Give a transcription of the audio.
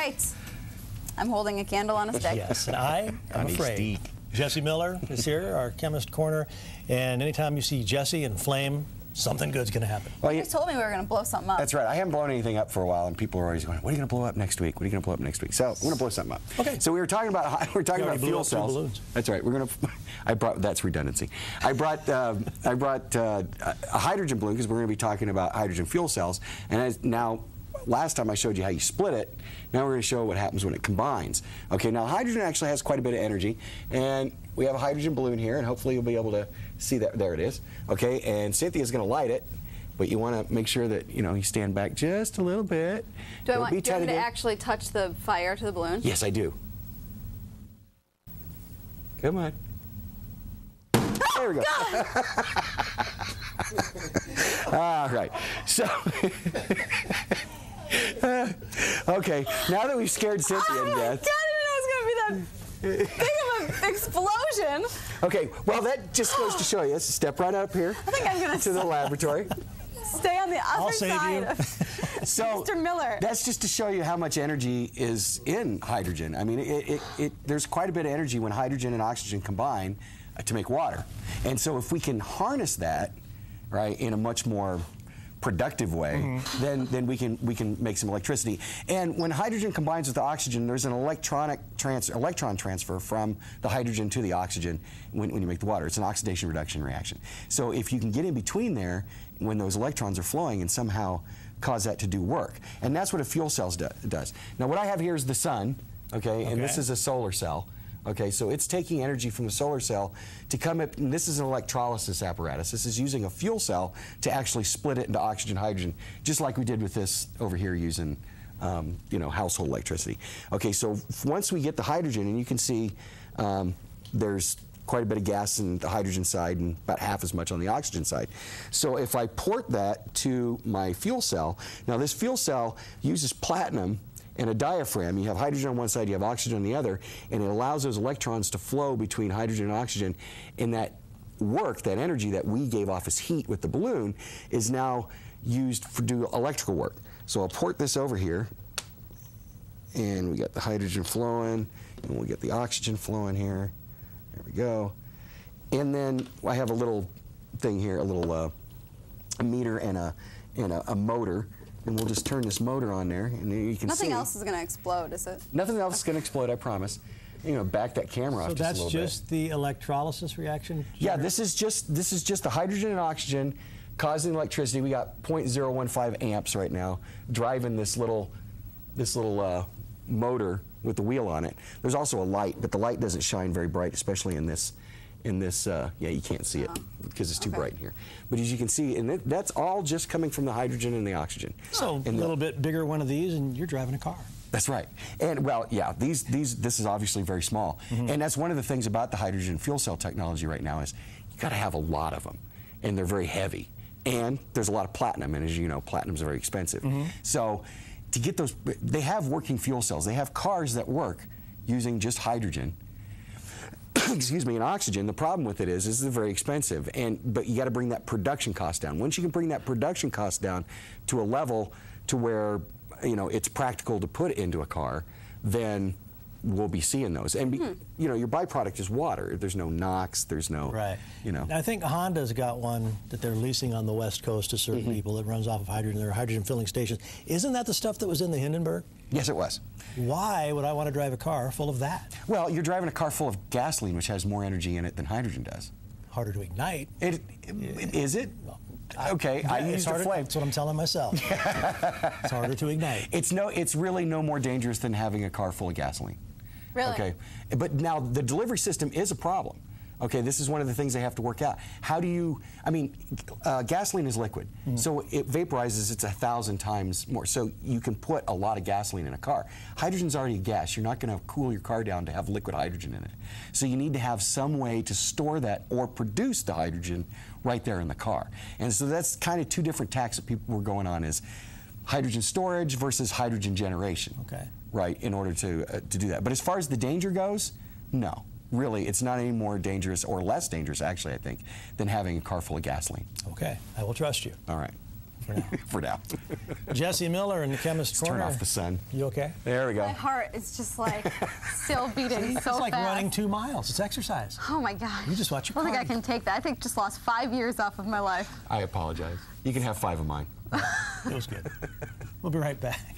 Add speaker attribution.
Speaker 1: right. I'm holding a candle on a stick.
Speaker 2: Yes, and I am afraid. Jesse Miller is here, our chemist corner, and anytime you see Jesse and flame, something good's going to happen.
Speaker 1: Well, you told me we were going to blow something up.
Speaker 3: That's right. I haven't blown anything up for a while, and people are always going, "What are you going to blow up next week? What are you going to blow up next week?" So I'm going to blow something up.
Speaker 2: Okay.
Speaker 3: So we were talking about fuel cells.
Speaker 2: Balloons.
Speaker 3: That's right. We're going to. That's redundancy. I brought a hydrogen balloon because we're going to be talking about hydrogen fuel cells, and now. Last time I showed you how you split it. Now we're going to show what happens when it combines. Okay, now hydrogen actually has quite a bit of energy, and we have a hydrogen balloon here, and hopefully you'll be able to see that. There it is. Okay, and Cynthia's going to light it, but you want to make sure that you stand back just a little bit.
Speaker 1: Do I want you to actually touch the fire to the balloon?
Speaker 3: Yes, I do. Come on. There we go. All right. So. Okay, now that we've scared Cynthia to death.
Speaker 1: God, I didn't know it was going to be that big of an explosion.
Speaker 3: Okay, well, that just goes to show you. Let's step right up here
Speaker 1: I think I'm going
Speaker 3: to the laboratory.
Speaker 1: Stay on the other side of
Speaker 3: so,
Speaker 1: Mr. Miller.
Speaker 3: That's just to show you how much energy is in hydrogen. I mean, there's quite a bit of energy when hydrogen and oxygen combine to make water. And so if we can harness that, right, in a much more productive way, then we can make some electricity. And when hydrogen combines with the oxygen, there's an electron transfer from the hydrogen to the oxygen when you make the water. It's an oxidation reduction reaction. So if you can get in between there when those electrons are flowing and somehow cause that to do work, and that's what a fuel cell does. Now what I have here is the sun, okay, and this is a solar cell. Okay, so it's taking energy from the solar cell to come up, and this is an electrolysis apparatus. This is using a fuel cell to actually split it into oxygen, hydrogen, just like we did with this over here using, household electricity. Okay, so once we get the hydrogen, and you can see there's quite a bit of gas in the hydrogen side and about half as much on the oxygen side. So if I port that to my fuel cell, now this fuel cell uses platinum and a diaphragm. You have hydrogen on one side, you have oxygen on the other, and it allows those electrons to flow between hydrogen and oxygen, and that work, that energy that we gave off as heat with the balloon, is now used to do electrical work. So I'll port this over here, and we got the hydrogen flowing, and we'll get the oxygen flowing here. There we go. And then I have a little thing here, a little a meter and a motor. And we'll just turn this motor on there, and then you can see.
Speaker 1: Nothing else is going to explode, is it?
Speaker 3: Nothing else is going to explode, I promise. Back that camera off just a little bit.
Speaker 2: So that's just the electrolysis reaction?
Speaker 3: Yeah, this is just the hydrogen and oxygen causing electricity. We got 0.015 amps right now driving this little motor with the wheel on it. There's also a light, but the light doesn't shine very bright, especially in this. Yeah, you can't see it because it's too bright in here. But as you can see, and that's all just coming from the hydrogen and the oxygen.
Speaker 2: So a little bit bigger one of these, and you're driving a car.
Speaker 3: That's right. And well, yeah, this is obviously very small. And that's one of the things about the hydrogen fuel cell technology right now is you got to have a lot of them, and they're very heavy. And there's a lot of platinum, and as you know, platinum's very expensive. So to get those, they have working fuel cells. They have cars that work using just hydrogen. Excuse me, and oxygen. The problem with it is they're very expensive, but you got to bring that production cost down. Once you can bring that production cost down to a level to where it's practical to put into a car, then we'll be seeing those. And your byproduct is water. There's no NOx. There's no
Speaker 2: I think Honda's got one that they're leasing on the West Coast to certain people that runs off of hydrogen. There are hydrogen filling stations. Isn't that the stuff that was in the Hindenburg?
Speaker 3: Yes, it was.
Speaker 2: Why would I want to drive a car full of that?
Speaker 3: Well, you're driving a car full of gasoline, which has more energy in it than hydrogen does.
Speaker 2: Harder to ignite.
Speaker 3: Is it? Okay, I use the flame.
Speaker 2: That's what I'm telling myself. It's harder to ignite.
Speaker 3: It's really no more dangerous than having a car full of gasoline.
Speaker 1: Really?
Speaker 3: Okay, but now the delivery system is a problem. Okay, this is one of the things they have to work out. How do you, gasoline is liquid, so it vaporizes, it's 1,000 times more. So you can put a lot of gasoline in a car. Hydrogen's already a gas. You're not going to cool your car down to have liquid hydrogen in it. So you need to have some way to store that or produce the hydrogen right there in the car. And so that's kind of two different tacks that people were going on, is hydrogen storage versus hydrogen generation.
Speaker 2: Okay.
Speaker 3: Right, in order to do that. But as far as the danger goes, no. Really, it's not any more dangerous, or less dangerous, actually, I think, than having a car full of gasoline.
Speaker 2: Okay, I will trust you.
Speaker 3: All right.
Speaker 2: for now.
Speaker 3: For now.
Speaker 2: Jesse Miller in the Chemist
Speaker 3: Let's
Speaker 2: Corner.
Speaker 3: turn off the sun.
Speaker 2: You okay?
Speaker 3: There we go.
Speaker 1: My heart is just like still beating so
Speaker 2: It's like
Speaker 1: fast.
Speaker 2: running 2 miles. It's exercise.
Speaker 1: Oh my gosh.
Speaker 2: You just watch your
Speaker 1: I don't think I
Speaker 2: body.
Speaker 1: can take that. I think I just lost 5 years off of my life.
Speaker 3: I apologize. You can have 5 of mine.
Speaker 2: It was good. We'll be right back.